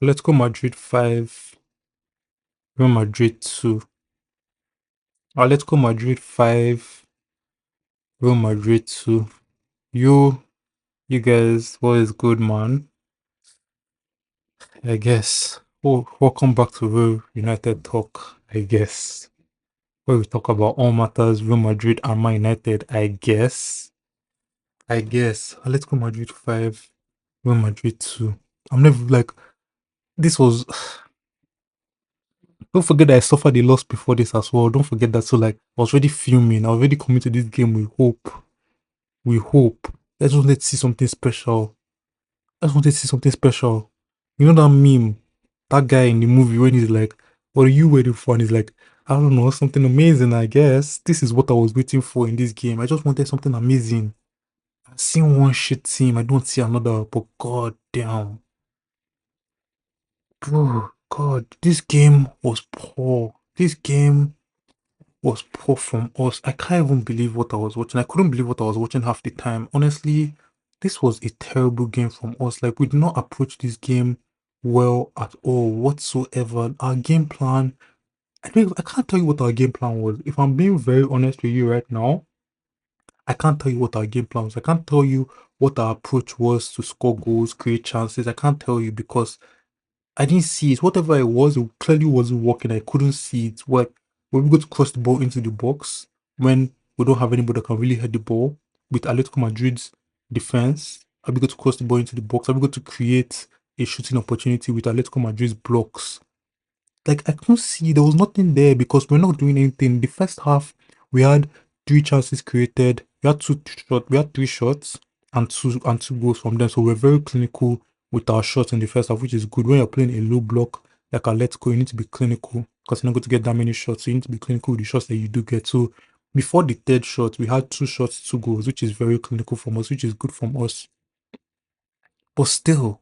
Atletico Madrid 5, Real Madrid 2. Atletico Madrid 5, Real Madrid 2. You guys, what is good, man? I guess. Oh, welcome back to Real United Talk, I guess. Where we talk about all matters Real Madrid and Man United, I guess. Atletico Madrid 5, Real Madrid 2. I'm never like, this was. Don't forget that I suffered a loss before this as well. Don't forget that. So, like, I was already fuming. I was already coming to this game with hope. We hope. I just wanted to see something special. I just wanted to see something special. You know that meme? That guy in the movie when he's like, what are you waiting for? And he's like, I don't know, something amazing, I guess. This is what I was waiting for in this game. I just wanted something amazing. I've seen one shit team. I don't see another. But god damn. Bro, God, this game was poor. This game was poor from us. I can't even believe what I was watching. I couldn't believe what I was watching half the time. Honestly, this was a terrible game from us. Like, we did not approach this game well at all, whatsoever. Our game plan, I can't tell you what our game plan was. If I'm being very honest with you right now, I can't tell you what our game plan was. I can't tell you what our approach was to score goals, create chances. I can't tell you because I didn't see it. Whatever it was, it clearly wasn't working. I couldn't see it. When we go to cross the ball into the box, when we don't have anybody that can really hit the ball, with Atletico Madrid's defense, are we going to cross the ball into the box? Are we going to create a shooting opportunity with Atletico Madrid's blocks? Like, I couldn't see. There was nothing there because we're not doing anything. The first half, we had 3 chances created. We had 3 shots and two goals from them. So we're very clinical with our shots in the first half, which is good. When you're playing a low block like Atletico, you need to be clinical because you're not going to get that many shots. So you need to be clinical with the shots that you do get. So before the third shot, we had 2 shots, 2 goals, which is very clinical from us, which is good from us. But still,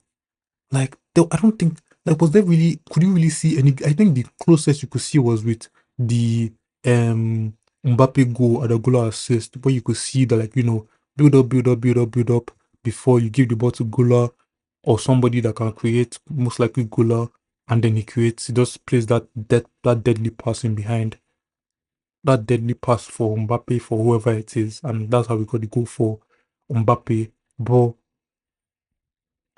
like, I don't think, like, was there really, could you really see any? I think the closest you could see was with the Mbappe goal at the goal assist, where you could see that, like, build up, build up, build up, build up before you give the ball to Gola or somebody that can create, most likely Gola, and then he just plays that deadly pass in behind, that deadly pass for Mbappe, for whoever it is, and that's how we got the goal for Mbappe. But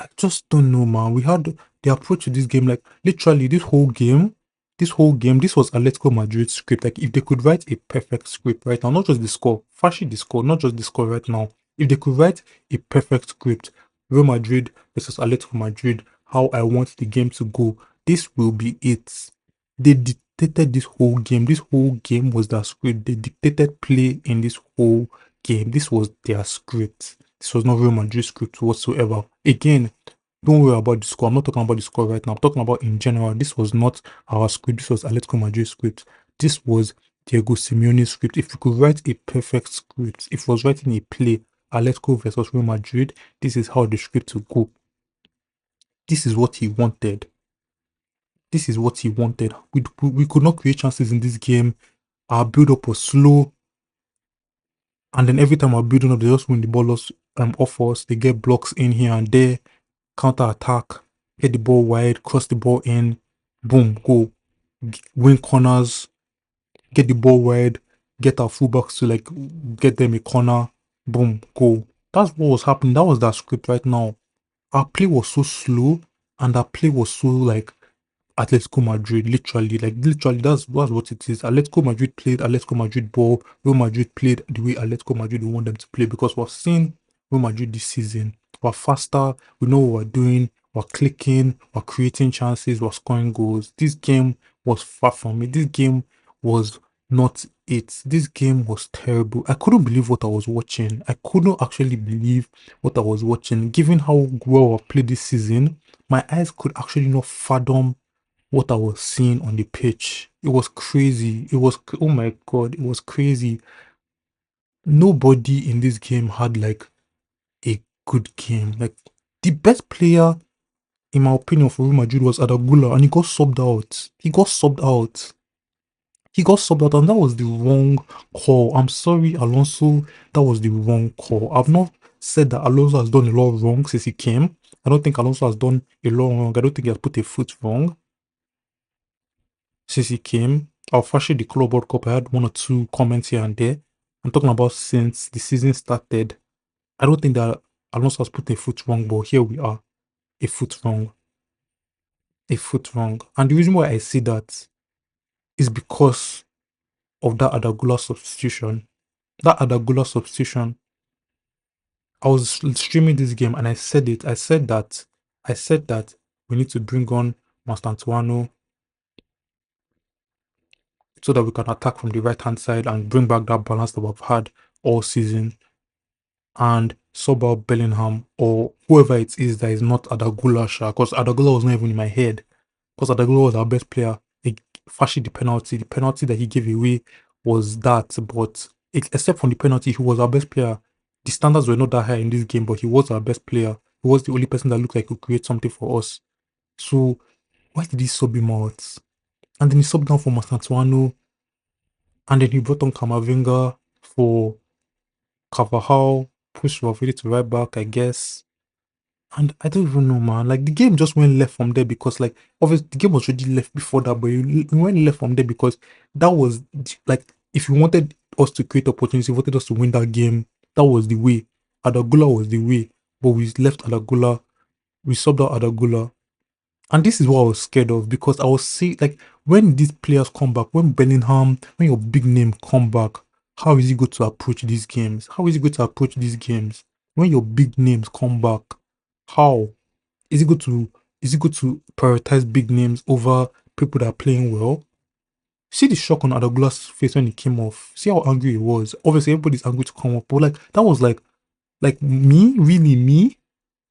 I just don't know, man. We had the approach to this game, like, literally this was Atletico Madrid's script. Like, if they could write a perfect script right now, not just the score, flashy the score, not just the score right now. If they could write a perfect script, Real Madrid versus Atletico Madrid, how I want the game to go, this will be it. They dictated this whole game. This whole game was their script. They dictated play in this whole game. This was their script. This was not Real Madrid script whatsoever. Again, don't worry about the score. I'm not talking about the score right now. I'm talking about in general. This was not our script. This was Atletico Madrid script. This was Diego Simeone's script. If you could write a perfect script, if it was writing a play, Atletico versus Real Madrid, this is how the script will go. This is what he wanted. This is what he wanted. We could not create chances in this game. Our build-up was slow. And then every time we're building up, they just win the ball off us. They get blocks in here and there, counter attack, get the ball wide, cross the ball in, boom, go, win corners, get the ball wide, get our fullbacks to, like, get them a corner, boom, go. That's what was happening. That was that script right now. Our play was so slow and our play was so, like, Atletico Madrid, literally, that's what it is. Atletico Madrid played Atletico Madrid ball. Real Madrid played the way Atletico Madrid want them to play because we're seeing Real Madrid this season. We're faster, we know what we're doing, we're clicking, we're creating chances, we're scoring goals. This game was far from it. This game was not it. This game was terrible. I couldn't believe what I was watching. I couldn't actually believe what I was watching. Given how well I played this season, my eyes could actually not fathom what I was seeing on the pitch. It was crazy. Oh my god, it was crazy. Nobody in this game had, like, a good game. Like, the best player, in my opinion, for Real Madrid was Adagula, and he got subbed out. And that was the wrong call. I'm sorry, Alonso, that was the wrong call. I've not said that Alonso has done a lot wrong since he came, I don't think Alonso has done a lot wrong. I don't think he has put a foot wrong since he came. I'll fashion the Club World Cup. I had one or two comments here and there. I'm talking about since the season started. I don't think that Alonso has put a foot wrong, but here we are, a foot wrong, a foot wrong. And the reason why I say that is because of that Adagula substitution. That Adagula substitution, I was streaming this game and I said it. I said that we need to bring on Mastantuano so that we can attack from the right hand side and bring back that balance that we've had all season, and sub out Bellingham or whoever it is that is not Adagula, because Adagula was not even in my head, because Adagula was our best player. He fashed the penalty that he gave away was that, but except from the penalty, he was our best player. The standards were not that high in this game, but he was our best player. He was the only person that looked like he could create something for us. So why did he sub him out? And then he subbed down for Mastantuano, and then he brought on Kamavinga for Carvajal, pushed Valverde to right back, I guess. And I don't even know, man. Like, the game just went left from there because, like, obviously, the game was already left before that, but it went left from there because that was, like, if you wanted us to create opportunities, you wanted us to win that game, that was the way. Adagula was the way. But we left Adagula, we subbed out Adagula. And this is what I was scared of, because I was saying, like, when these players come back, when Bellingham, when your big name come back, how is he going to approach these games? How is he going to approach these games? When your big names come back, how is he going to prioritize big names over people that are playing well? See the shock on Adagula's face when he came off. See how angry he was. Obviously, everybody's angry to come up, but like that was like me, really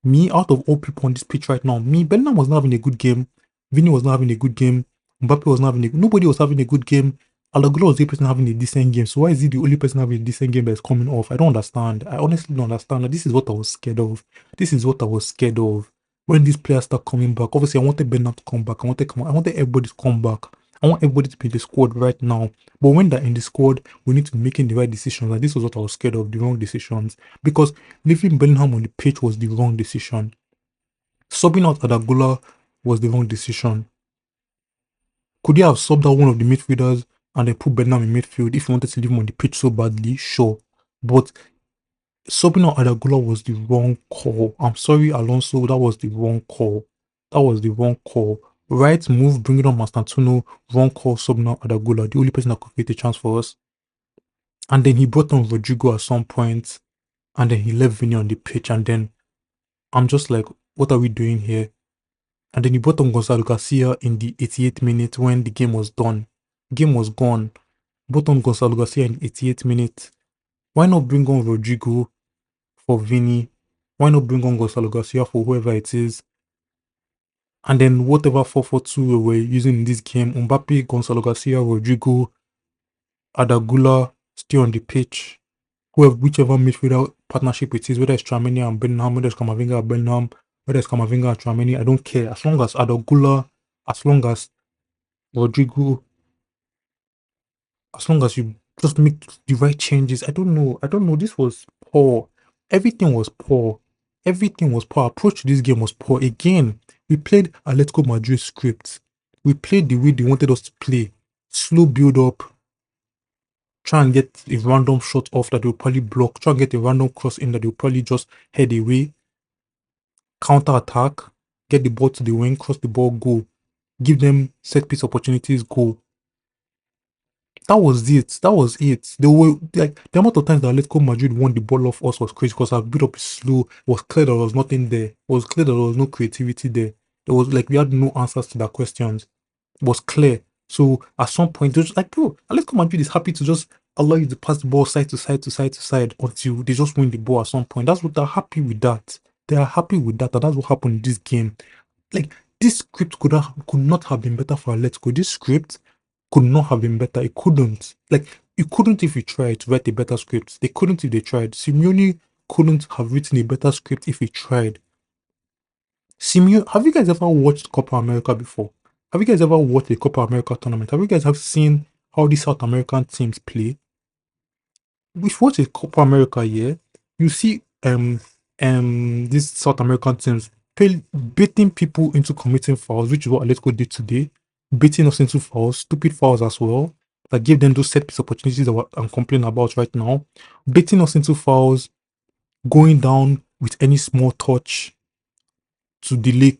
me, out of all people on this pitch right now, me, Bellingham was not having a good game. Vinny was not having a good game. Mbappe was not having nobody was having a good game. Alagula was the person having a decent game. So why is he the only person having a decent game that's coming off? I don't understand. I honestly don't understand. This is what I was scared of. This is what I was scared of. When these players start coming back, obviously I wanted Bellingham to come back. I wanted everybody to come back. I want everybody to be in the squad right now. But when they're in the squad, we need to be making the right decisions. And this was what I was scared of, the wrong decisions. Because leaving Bellingham on the pitch was the wrong decision. Subbing out Adagula was the wrong decision. Could he have subbed out one of the midfielders and then put Bellingham in midfield if he wanted to leave him on the pitch so badly? Sure. But subbing out Adagula was the wrong call. I'm sorry, Alonso, that was the wrong call. That was the wrong call. Right move, bringing on Mastantuono, wrong call, subbing out Adagula, the only person that could create a chance for us. And then he brought on Rodrigo at some point, and then he left Vinny on the pitch, and then I'm just like, what are we doing here? And then he brought on Gonzalo Garcia in the 88th minute when the game was done. Game was gone. Brought on Gonzalo Garcia in the 88th minute. Why not bring on Rodrigo for Vinny? Why not bring on Gonzalo Garcia for whoever it is? And then whatever 4-4-2 we were using in this game, Mbappe, Gonzalo Garcia, Rodrigo, Adagula still on the pitch. Whichever midfielder partnership it is, whether it's Tchouaméni and Bellingham, whether it's Camavinga and Bellingham, whether it's Camavinga and Tchouaméni, I don't care. As long as Adagula, as long as Rodrigo, as long as you just make the right changes. I don't know. This was poor. Everything was poor. Everything was poor. Approach to this game was poor. Again, we played Atletico Madrid script. We played the way they wanted us to play. Slow build up. Try and get a random shot off that they'll probably block. Try and get a random cross in that they'll probably just head away. Counter attack. Get the ball to the wing. Cross the ball. Go. Give them set piece opportunities. Go. That was it. That was it. They were like the amount of times that Atletico Madrid won the ball off us was crazy because our build up is slow. It was clear that there was nothing there. It was clear that there was no creativity there. It was like we had no answers to their questions. It was clear. So at some point, they just like, bro, Atletico Madrid is happy to just allow you to pass the ball side to side to side to side until they just win the ball at some point. That's what they're happy with that. They are happy with that, and that's what happened in this game. Like this script could not have been better for Atletico. This script could not have been better. It couldn't. Like, you couldn't if you tried to write a better script. They couldn't if they tried. Simeone couldn't have written a better script if he tried. Simeone, have you guys ever watched Copa America before? Have you guys ever watched a Copa America tournament? Have you guys seen how these South American teams play? If you watch a Copa America, yeah, you see these South American teams, baiting people into committing fouls, which is what Atletico did today, baiting us into fouls, stupid fouls as well, that gave them those set piece opportunities that I'm complaining about right now, baiting us into fouls, going down with any small touch to delay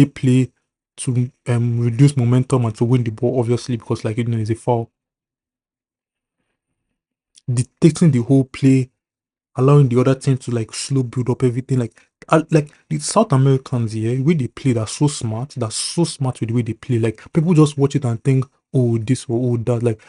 play, to reduce momentum and to win the ball, obviously, because like it's a foul. Dictating the whole play, allowing the other team to like slow build up everything. Like the South Americans here, way they play, they're so smart. They're so smart with the way they play. Like people just watch it and think, oh, this or oh that. Like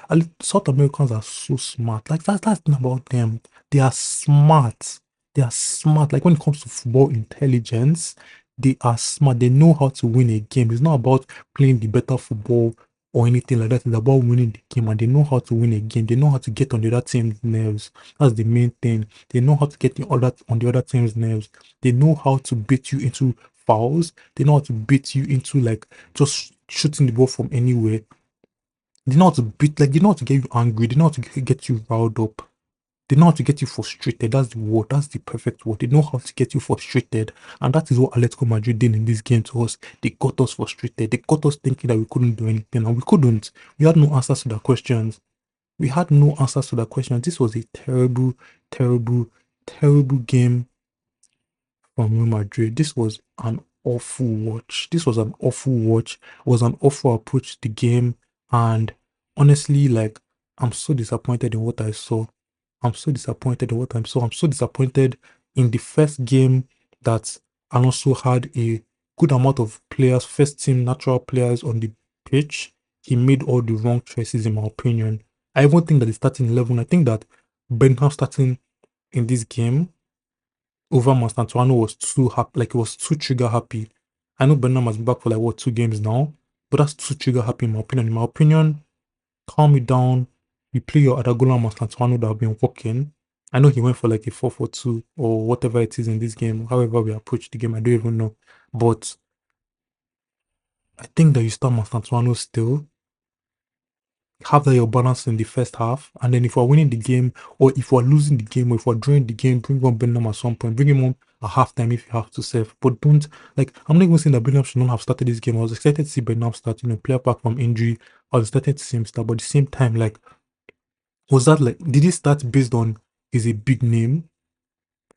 South Americans are so smart. Like that's the thing about them. They are smart. They are smart. Like when it comes to football intelligence, they are smart. They know how to win a game. It's not about playing the better football or anything like that. It's about winning the game, and they know how to win a game. They know how to get on the other team's nerves. That's the main thing. They know how to get on the other team's nerves. They know how to bait you into fouls. They know how to bait you into like just shooting the ball from anywhere. They know how to they know how to get you angry. They know how to get you riled up. They know how to get you frustrated. That's the word. That's the perfect word. They know how to get you frustrated. And that is what Atletico Madrid did in this game to us. They got us frustrated. They got us thinking that we couldn't do anything. And we couldn't. We had no answers to their questions. We had no answers to that question. This was a terrible, terrible, terrible game from Real Madrid. This was an awful watch. This was an awful watch. It was an awful approach to the game. And honestly, like, I'm so disappointed in what I saw. I'm so disappointed in what I saw. I'm so disappointed in the first game that Alonso had a good amount of players, first team natural players on the pitch. He made all the wrong choices, in my opinion. I even think that the starting 11, I think that Benham starting in this game over Mastantuano was too happy, like it was too trigger happy. I know Benham has been back for like what 2 games now, but that's too trigger happy in my opinion. In my opinion, calm it down. You play your Adagola and Mastantuano that have been working. I know he went for like a 4-4-2 or whatever it is in this game. However, we approach the game, I don't even know. But I think that you start Mastantuano still, have that your balance in the first half, and then if we're winning the game, or if we're losing the game, or if we're drawing the game, bring on Bellingham at some point, bring him on at halftime if you have to save. But don't, like, I'm not even saying that Bellingham should not have started this game. I was excited to see Bellingham start, player back from injury. I was excited to see him start, but at the same time, like, was that like, did he start based on he's a big name?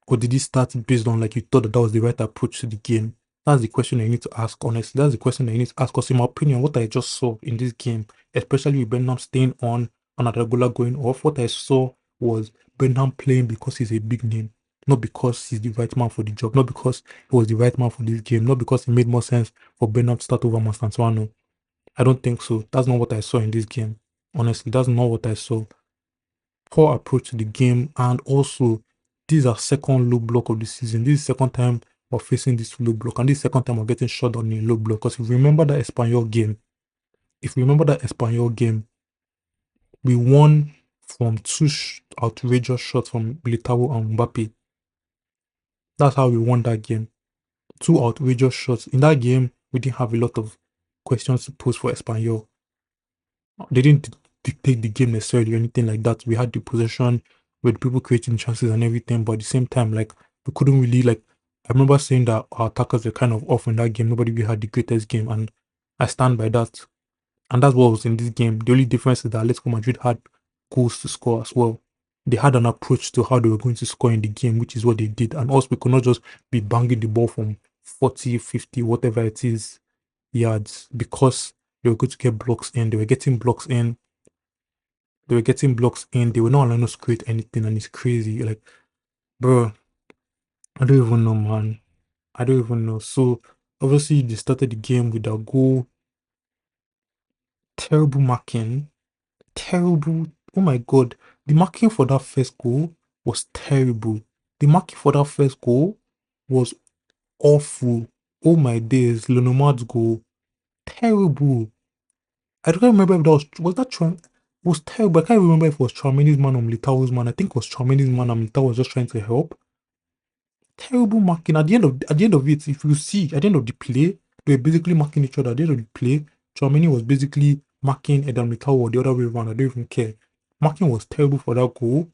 Or did he start based on like you thought that was the right approach to the game? That's the question that you need to ask, honestly. That's the question that you need to ask. Because, in my opinion, what I just saw in this game, especially with Benham staying on and Adagola going off, what I saw was Benham playing because he's a big name, not because he's the right man for the job, not because he was the right man for this game, not because it made more sense for Benham to start over Mastantuano. I don't think so. That's not what I saw in this game. Honestly, that's not what I saw. Poor approach to the game, and also this is our second low block of the season. This is the second time we're facing this low block, and this is the second time we're getting shot on in low block. Because if you remember that Espanyol game, we won from two outrageous shots from Militao and Mbappe. That's how we won that game. Two outrageous shots. In that game, we didn't have a lot of questions to pose for Espanyol. They didn't dictate the game necessarily or anything like that. We had the possession with people creating chances and everything, but at the same time, like we couldn't really like. I remember saying that our attackers were kind of off in that game. Nobody really had the greatest game, and I stand by that. And that's what was in this game. The only difference is that Atletico Madrid had goals to score as well. They had an approach to how they were going to score in the game, which is what they did. And also, we could not just be banging the ball from 40, 50, whatever it is, yards, because they were going to get blocks in. They were getting blocks in. They were getting blocks in. They were not allowing us to create anything, and it's crazy. Like, bro, I don't even know, man. I don't even know. So, obviously, they started the game with a goal. Terrible marking. Terrible. Oh my god. The marking for that first goal was terrible. The marking for that first goal was awful. Oh my days. Lenormand's goal. Terrible. I don't remember if that was that It was terrible. I can't remember if it was Charmany's man or Militao's man. I think it was Charmany's man and Militao was just trying to help. Terrible marking. At the end of it, if you see at the end of the play, they were basically marking each other. At the end of the play, Charmany was basically marking Eden Militao or the other way around. I don't even care. Marking was terrible for that goal.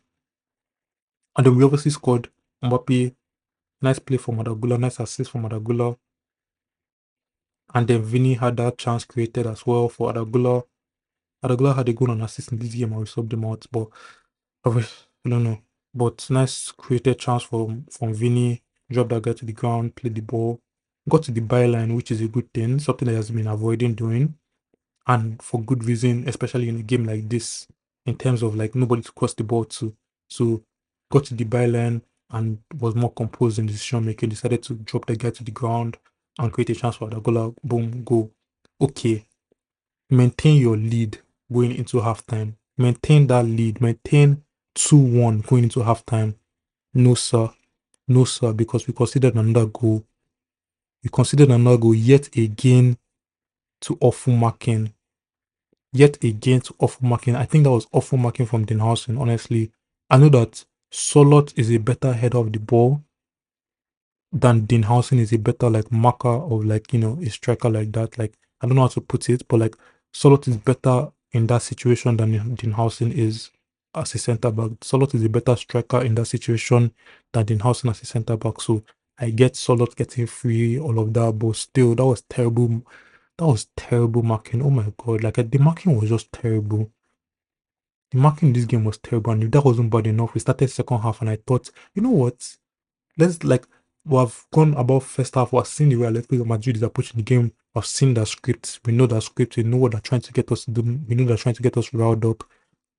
And then we obviously scored. Mbappe, nice play from Madagula, nice assist from Madagula. And then Vinny had that chance created as well for Adagula. Adagula had a goal and assist in this game, I will sub them out, but I don't know. But nice created chance from Vinny, dropped that guy to the ground, played the ball, got to the byline, which is a good thing, something that has been avoiding doing, and for good reason, especially in a game like this, in terms of like nobody to cross the ball to. So got to the byline and was more composed in decision making, decided to drop the guy to the ground and create a chance for Adagola, boom, goal. Okay, maintain your lead going into halftime. Maintain that lead. Maintain 2-1 going into halftime. No, sir. No, sir, because we considered another goal. We considered another goal yet again to awful marking. Yet again to awful marking. I think that was awful marking from Den Hausen, honestly. I know that Solot is a better header of the ball than Dinhausen is a better like marker of like, a striker like that. Like, I don't know how to put it, but like Solot is better in that situation than Dinhausen is as a centre back. Solot is a better striker in that situation than Dinhausen as a centre back. So I get Solot getting free, all of that, but still that was terrible. That was terrible marking. Oh my god, like the marking was just terrible. The marking in this game was terrible, and if that wasn't bad enough, we started second half and I thought, you know what? Let's like we've gone about first half, we've seen the way Atletico Madrid is approaching the game, we've seen that script, we know that script, we know what they're trying to get us to do, we know they're trying to get us riled up,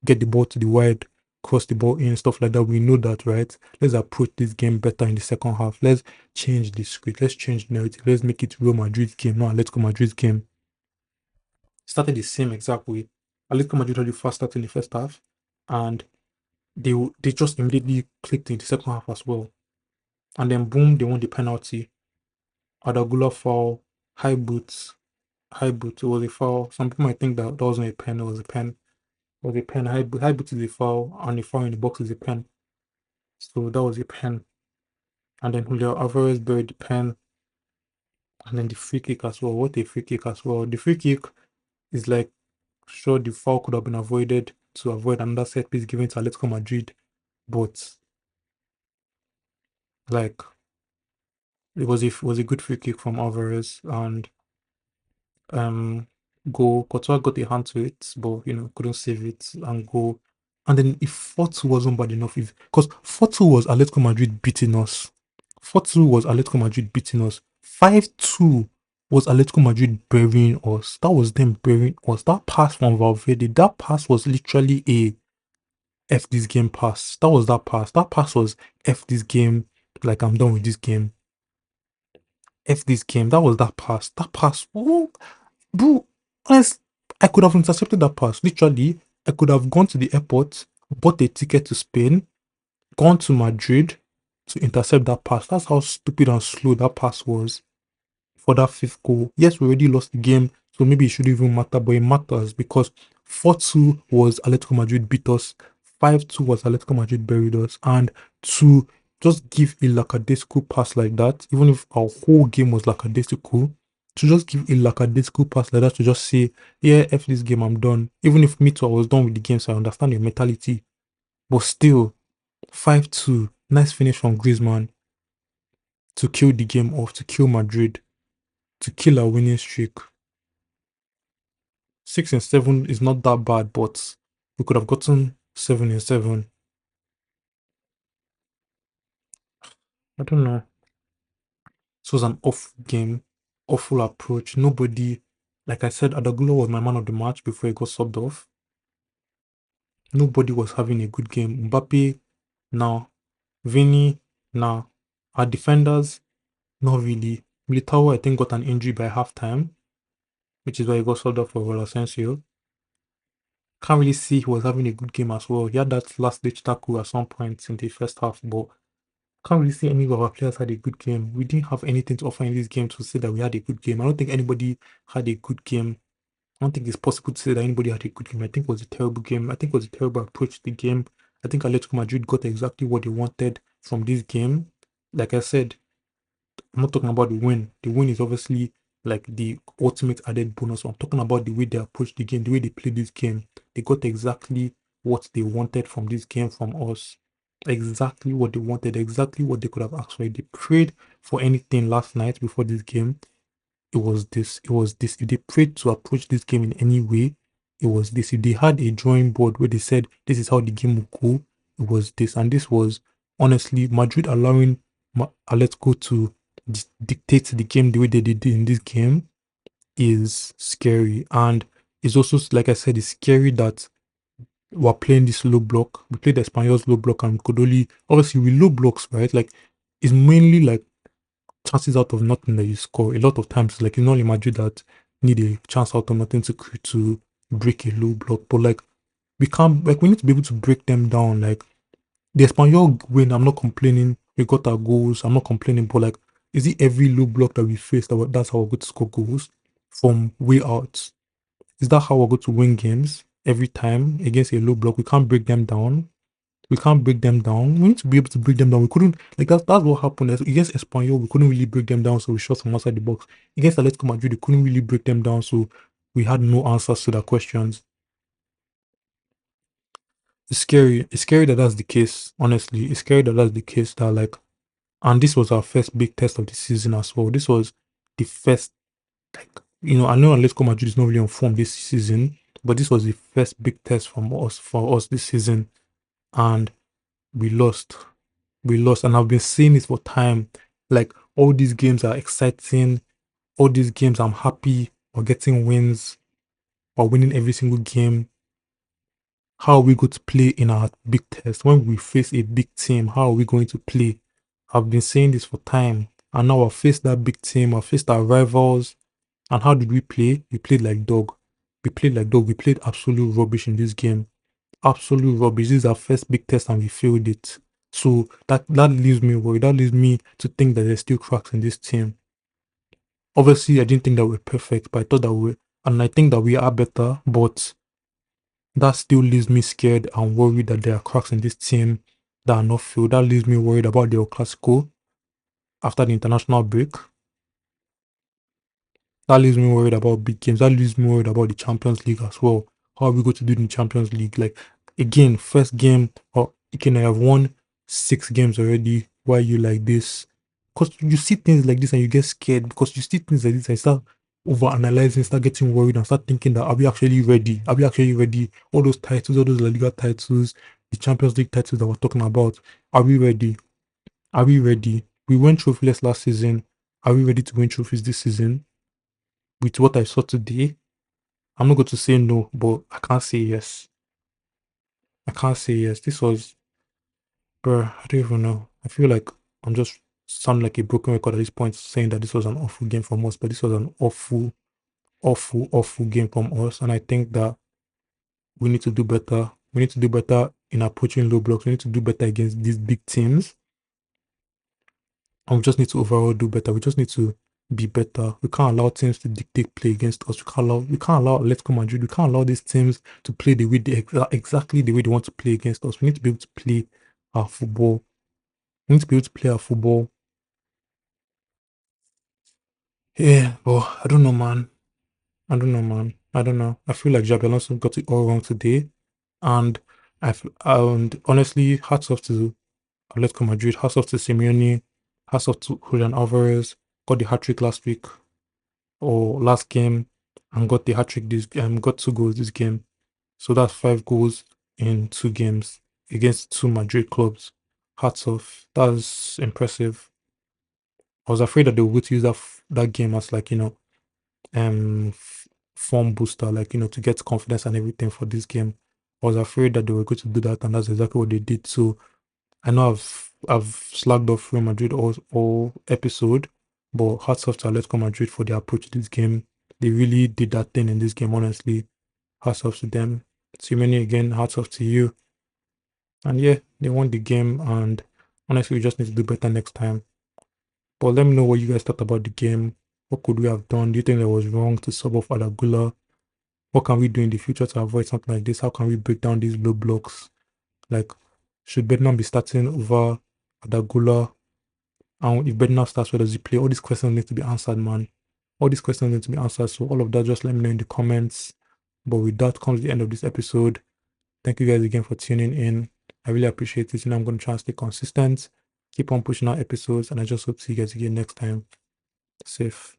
get the ball to the wide, cross the ball in, stuff like that. We know that, right? Let's approach this game better in the second half. Let's change the script, let's change the narrative, let's make it Real Madrid's game, not Atletico Madrid's game. Started the same exact way. Atletico Madrid had the first start in the first half, and they just immediately clicked in the second half as well. And then boom, they won the penalty. Adagula foul, high boots, high boots. It was a foul. Some people might think that wasn't a pen. It was a pen. It was a pen. High boots is a foul, and the foul in the box is a pen. So that was a pen. And then Julio Alvarez buried the pen, and then the free kick as well. What a free kick as well. The free kick is like, sure, the foul could have been avoided to avoid another set piece given to Atletico Madrid, but like it was a good free kick from Alvarez, and go. Courtois got a hand to it, but couldn't save it and go. And then if 4-2 wasn't bad enough, if because 4-2 was Atletico Madrid beating us. 4-2 was Atletico Madrid beating us. 5-2 was Atletico Madrid burying us. That was them burying us. That pass from Valverde, that pass was literally a F this game pass. That was that pass. That pass was F this game. Like, I'm done with this game. F this game. That was that pass. That pass. Oh, bro, honest, I could have intercepted that pass. Literally, I could have gone to the airport, bought a ticket to Spain, gone to Madrid to intercept that pass. That's how stupid and slow that pass was for that fifth goal. Yes, we already lost the game, so maybe it shouldn't even matter, but it matters because 4-2 was Atletico Madrid beat us, 5-2 was Atletico Madrid buried us, and to just give a lackadaisical pass like that, even if our whole game was lackadaisical, to just give a lackadaisical pass like that, to just say, yeah, F this game, I'm done. Even if me too, I was done with the game, so I understand your mentality. But still, 5-2, nice finish from Griezmann to kill the game off, to kill Madrid, to kill our winning streak. 6-7 is not that bad, but we could have gotten 7-7. I don't know. This was an off game, awful approach. Nobody, like I said, Adagula was my man of the match before he got subbed off. Nobody was having a good game. Mbappe, now. Vinny, now. Our defenders, not really. Militao, I think, got an injury by halftime, which is why he got subbed off for Asensio. Can't really see he was having a good game as well. He had that last ditch tackle at some point in the first half, but can't really say any of our players had a good game. We didn't have anything to offer in this game to say that we had a good game. I don't think anybody had a good game. I don't think it's possible to say that anybody had a good game. I think it was a terrible game. I think it was a terrible approach to the game. I think Atletico Madrid got exactly what they wanted from this game. Like I said, I'm not talking about the win. The win is obviously like the ultimate added bonus. I'm talking about the way they approached the game, the way they played this game. They got exactly what they wanted from this game from us. Exactly what they wanted, exactly what they could have asked for. They prayed for anything last night before this game. it was this. It was this. If they prayed to approach this game in any way, it was this. If they had a drawing board where they said this is how the game will go, it was this. And this was honestly Madrid allowing Atletico to dictate the game the way they did in this game is scary. And it's also, like I said, it's scary that we're playing this low block. We played the Espanyol's low block and we could only, obviously, with low blocks, right? Like, it's mainly like chances out of nothing that you score. A lot of times, like, it's not only Madrid that need a chance out of nothing to break a low block, but like, we can't, like, we need to be able to break them down. Like, the Espanyol win, I'm not complaining. We got our goals. I'm not complaining, but like, is it every low block that we face that's how we're going to score goals from way out? Is that how we're going to win games every time against a low block? We can't break them down. We can't break them down. We need to be able to break them down. We couldn't, like, that's what happened. Against Espanyol, we couldn't really break them down, so we shot from outside the box. Against Atletico Madrid, we couldn't really break them down, so we had no answers to their questions. It's scary. It's scary that that's the case, honestly. It's scary that that's the case, that, like, and this was our first big test of the season as well. This was the first, like, I know Atletico Madrid is not really on form this season, but this was the first big test for us this season, and we lost. We lost, and I've been saying it for time. Like, all these games are exciting. All these games, I'm happy. We're getting wins. We're winning every single game. How are we going to play in our big test when we face a big team? How are we going to play? I've been saying this for time, and now I've faced that big team. I've faced our rivals. And how did we play? We played like dog. We played like dog. We played absolute rubbish in this game. Absolute rubbish. This is our first big test and we failed it. So that leaves me worried. That leaves me to think that there's still cracks in this team. Obviously, I didn't think that we're perfect, but I thought that and I think that we are better, but that still leaves me scared and worried that there are cracks in this team that are not filled. That leaves me worried about the El Clasico after the international break. That leaves me worried about big games. That leaves me worried about the Champions League as well. How are we going to do in the Champions League? Like, again, first game, or can I have won 6 games already? Why are you like this? Because you see things like this and you get scared, because you see things like this and you start over analyzing, start getting worried and start thinking that, are we actually ready? Are we actually ready? All those titles, all those La Liga titles, the Champions League titles that we're talking about, are we ready? Are we ready? We won trophyless last season. Are we ready to win trophies this season? With what I saw today, I'm not going to say no, but I can't say yes. I can't say yes. This was, bro, I don't even know. I feel like I'm just sounding like a broken record at this point, saying that this was an awful game from us, but this was an awful, awful, awful game from us. And I think that we need to do better. We need to do better in approaching low blocks. We need to do better against these big teams. And we just need to overall do better. We just need to be better. We can't allow teams to dictate play against us. We can't allow Atletico Madrid. We can't allow these teams to play the way exactly the way they want to play against us. We need to be able to play our football. We need to be able to play our football. Yeah, but I don't know, man. I don't know, man. I don't know. I feel like Xabi Alonso got it all wrong today, and and honestly, hats off to Atletico Madrid. Hats off to Simeone. Hats off to Julian Alvarez. Got the hat trick last week or last game, and got the hat trick got 2 goals this game. So that's 5 goals in 2 games against 2 Madrid clubs. Hats off. That's impressive. I was afraid that they were going to use that game as, like, form booster, like, to get confidence and everything for this game. I was afraid that they were going to do that, and that's exactly what they did. So I know I've slagged off Real Madrid all episode, but hats off to Atletico Madrid for their approach to this game. They really did that thing in this game, honestly. Hats off to them. Simeone again, hats off to you. And yeah, they won the game, and honestly, we just need to do better next time. But let me know what you guys thought about the game. What could we have done? Do you think that was wrong to sub off Adagula? What can we do in the future to avoid something like this? How can we break down these low blocks? Like, should Bednam be starting over Adagula? And if Bednam starts, where does he play? All these questions need to be answered, man. All these questions need to be answered. So all of that, just let me know in the comments. But with that comes the end of this episode. Thank you guys again for tuning in. I really appreciate it. I'm going to try and stay consistent, keep on pushing out episodes, and I just hope to see you guys again next time. Safe.